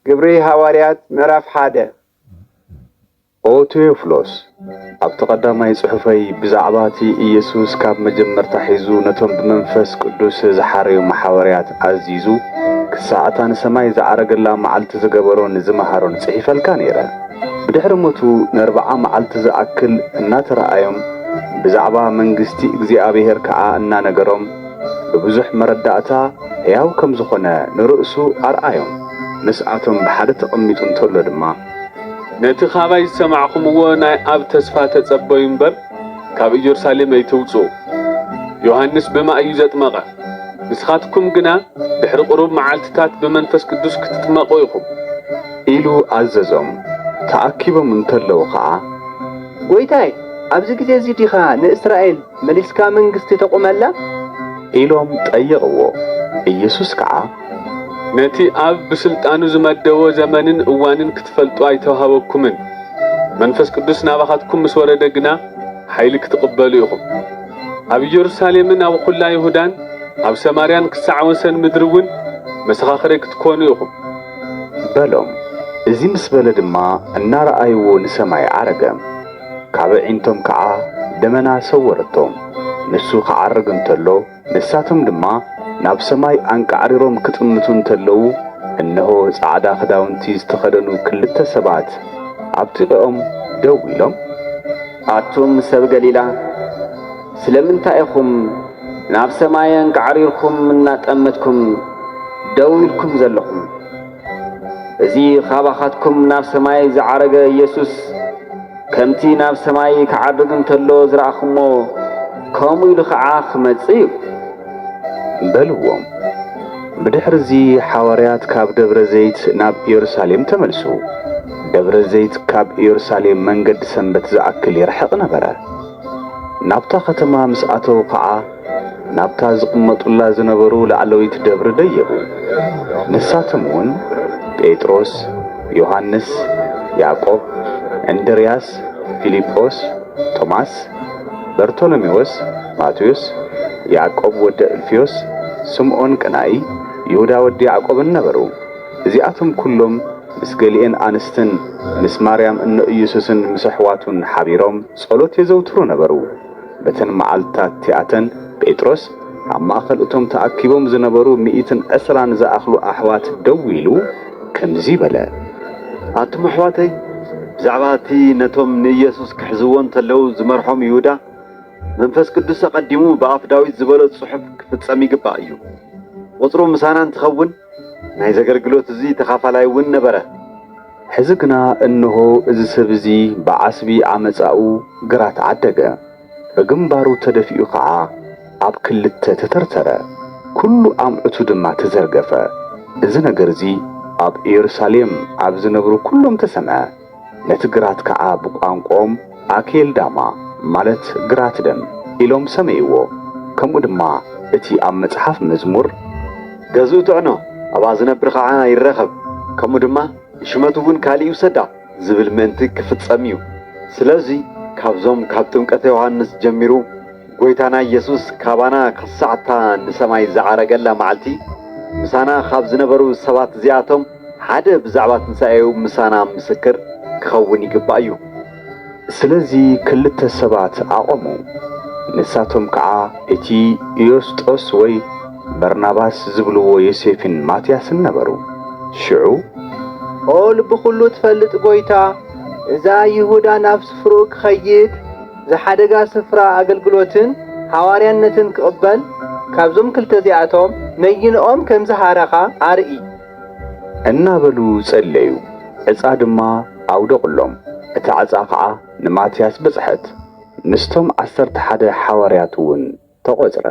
ግብሪ ሐዋርያት ምዕራፍ 1 ኦቴዎፍሎስ ኣብ ተቀዳማይ ጽሑፈይ ብዛዕባቲ ኢየሱስ ካብ መጀመርታ ሒዙ ነቶም ብመንፈስ ቅዱስ ዝሓረዩ ሐዋርያት ኣዚዙ ክሳዕታን ሰማይ ዝዓረገላ መዓልቲ ዝገበሮን ዝመሃሮን ጽሒፈልካ ነይረ። ብድሕሪ ሞቱ ን40 መዓልቲ ዝኣክል እናተረኣዮም ብዛዕባ መንግስቲ እግዚአብሔር ከዓ እናነገሮም በብዙሕ መረዳእታ ሕያው ከም ዝኾነ ንርእሱ ኣርኣዮም። ንስኣቶም ብሓደ ተቐሚጡ እንተሎ ድማ ነቲ ኻባይ ዝሰማዕኹምዎ ናይ ኣብ ተስፋ ተጸበዩ እምበር ካብ ኢየሩሳሌም ኣይተውጽኡ። ዮሐንስ ብማይ እዩ ዘጥመቐ፣ ንስኻትኩም ግና ድሕሪ ቁሩብ መዓልትታት ብመንፈስ ቅዱስ ክትጥመቑ ኢኹም ኢሉ ኣዘዞም። ተኣኪቦም እንተለዉ ከዓ ጎይታይ ኣብዚ ግዜ እዚ ዲኻ ንእስራኤል መሊስካ መንግስቲ ተቆመላ ኢሎም ጠየቕዎ። ኢየሱስ ከዓ ነቲ ኣብ ብስልጣኑ ዝመደቦ ዘመንን እዋንን ክትፈልጡ ኣይተዋሃበኩምን። መንፈስ ቅዱስ ናባኻትኩም ምስ ወረደ ግና ሓይሊ ክትቕበሉ ኢኹም። ኣብ ኢየሩሳሌምን ኣብ ኩላ ይሁዳን ኣብ ሰማርያን ክሳዕ ወሰን ምድሪ እውን መሰኻኽሪ ክትኮኑ ኢኹም በሎም። እዚ ምስ በለ ድማ እናረኣይዎ ንሰማይ ዓረገ። ካብ ዒንቶም ከዓ ደመና ሰወረቶም። ንሱ ክዓርግ እንተሎ ንሳቶም ድማ ናብ ሰማይ አንቃዕሪሮም ክጥምቱ እንተለዉ እነሆ ጻዕዳ ክዳውንቲ ዝተኸደኑ ክልተ ሰባት ኣብ ጥቕኦም ደው ኢሎም ኣቱም ሰብ ገሊላ ስለምንታይ ኢኹም ናብ ሰማይ አንቃዕሪርኩም እናጠመትኩም ደው ኢልኩም ዘለኹም? እዚ ኻባኻትኩም ናብ ሰማይ ዝዓረገ ኢየሱስ ከምቲ ናብ ሰማይ ክዓርግ እንተሎ ዝረኣኽሞ ከምኡ ኢሉ ከዓ ክመጽእ እዩ በልዎም። ብድሕሪዚ ሐዋርያት ካብ ደብረ ዘይት ናብ ኢየሩሳሌም ተመልሱ። ደብረ ዘይት ካብ ኢየሩሳሌም መንገዲ ሰንበት ዝኣክል ይርሕቕ ነበረ። ናብታ ከተማ ምስ ኣተዉ ከዓ ናብታ ዝቕመጡላ ዝነበሩ ላዕለዊት ደብሪ ደየቡ። ንሳቶም እውን ጴጥሮስ፣ ዮሐንስ፣ ያዕቆብ፣ እንድርያስ፣ ፊልጶስ፣ ቶማስ፣ በርቶሎሜዎስ፣ ማቴዎስ፣ ያዕቆብ ወዲ እልፍዮስ፣ ስምዖን ቀናኢ፣ ይሁዳ ወዲ ያዕቆብን ነበሩ። እዚኣቶም ኩሎም ምስ ገሊአን ኣንስትን ምስ ማርያም እኖ ኢየሱስን ምስ ኣሕዋቱን ሓቢሮም ጸሎት የዘውትሩ ነበሩ። በተን መዓልትታት እቲኣተን ጴጥሮስ ኣብ ማእኸል እቶም ተኣኪቦም ዝነበሩ 120 ዝኣኽሉ ኣሕዋት ደው ኢሉ ከምዚ በለ። ኣቱም ኣሕዋተይ ብዛዕባ እቲ ነቶም ንኢየሱስ ክሕዝዎ እንተለዉ ዝመርሖም ይሁዳ መንፈስ ቅዱስ ኣቐዲሙ ብኣፍ ዳዊት ዝበሎ ጽሑፍ ክፍጸም ይግባእ እዩ። ቁጽሩ ምሳና እንትኸውን ናይ ዘገልግሎት እዚ ተኻፋላይ እውን ነበረ። ሕዚ ግና እንሆ እዚ ሰብ እዚ ብዓስቢ ዓመፃኡ ግራት ዓደገ፣ በግንባሩ ተደፊኡ ከዓ ኣብ ክልተ ተተርተረ፣ ኩሉ ኣምዕቱ ድማ ተዘርገፈ። እዚ ነገር እዚ ኣብ ኢየሩሳሌም ኣብ ዝነብሩ ኩሎም ተሰምዐ። ነቲ ግራት ከዓ ብቋንቋኦም አኬልዳማ ማለት ግራት ደም ኢሎም ሰመይዎ። ከምኡ ድማ እቲ ኣብ መጽሓፍ መዝሙር ገዝኡ ጥዕኖ ኣብኣ ዝነብር ከዓ ይረኸብ፣ ከምኡ ድማ ሽመቱ እውን ካሊእ ይውሰዳ ዝብል ምእንቲ ክፍጸም እዩ። ስለዚ ካብዞም ካብ ጥምቀተ ዮሐንስ ጀሚሩ ጎይታና ኢየሱስ ካባና ክሳዕታ ንሰማይ ዝዓረገላ መዓልቲ ምሳና ካብ ዝነበሩ ሰባት እዚኣቶም ሓደ ብዛዕባ ትንሣኤኡ ምሳና ምስክር ክኸውን ይግባእ እዩ። ስለዚ ክልተ ሰባት ኣቆሙ። ንሳቶም ከዓ እቲ ኢዮስጦስ ወይ በርናባስ ዝብልዎ ዮሴፍን ማትያስን ነበሩ። ሽዑ ኦ ልቢ ኩሉ ትፈልጥ ጎይታ እዛ ይሁዳ ናብ ስፍሩ ክኸይድ ዝሓደጋ ስፍራ ኣገልግሎትን ሐዋርያነትን ክቕበል ካብዞም ክልተ እዚኣቶም ነይንኦም ከም ዝሃረኻ ኣርኢ እናበሉ ጸለዩ። ዕፃ ድማ ኣውደቕሎም። እቲ ዓፃ ከዓ ንማትያስ በጽሐት። ምስቶም 11 ሐዋርያት እውን ተቖጽረ።